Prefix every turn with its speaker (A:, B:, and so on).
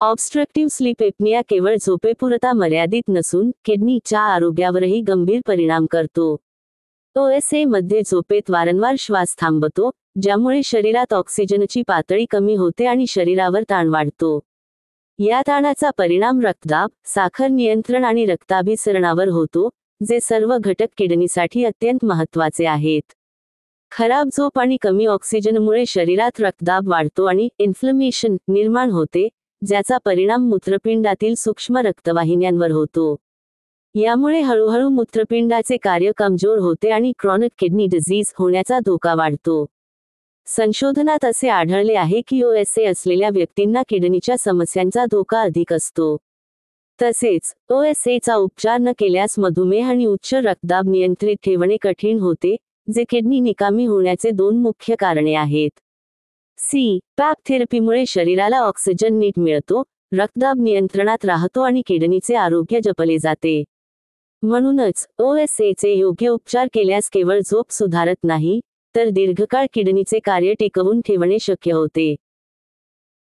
A: Obstructive sleep apnoea केवळ झोपेपुरता मर्यादित नसून किडनीच्या आरोग्यावरही गंभीर परिणाम करतो. OSA मध्ये झोपेत वारंवार श्वास थांबतो, ज्यामुळे शरीरात ऑक्सिजनची पातळी कमी होते आणि शरीरावर ताण वाढतो. या ताणाचा परिणाम रक्तदाब, साखर नियंत्रण आणि रक्ताभिसरणावर होतो, जे सर्व घटक किडनीसाठी अत्यंत महत्त्वाचे आहेत. खराब झोप आणि कमी ऑक्सिजनमुळे शरीरात रक्तदाब वाढतो आणि इन्फ्लमेशन निर्माण होते, ज्याचा परिणाम मूत्रपिंडातील सूक्ष्म रक्तवाहिन्यांवर होतो. यामुळे हळूहळू मूत्रपिंडाचे कार्य कमजोर होते आणि क्रॉनिक किडनी डिसीज होण्याचा धोका वाढतो. संशोधनात असे आढळले आहे की OSA असलेल्या व्यक्तींना किडनीच्या समस्यांचा धोका अधिक असतो. तसेच OSA चा उपचार न केल्यास मधुमेह आणि उच्च रक्तदाब नियंत्रित ठेवणे कठीण होते, जे किडनी निकामी होण्याचे 2 मुख्य कारणे आहेत. CPAP थेरपीमुळे शरीराला ऑक्सिजन नीट मिळतो, रक्तदाब नियंत्रणात राहतो आणि किडनीचे आरोग्य जपले जाते. म्हणूनच OSA चे योग्य उपचार केल्यास केवळ झोप सुधारत नाही, तर दीर्घकाळ किडनीचे कार्य टिकवून ठेवणे शक्य होते.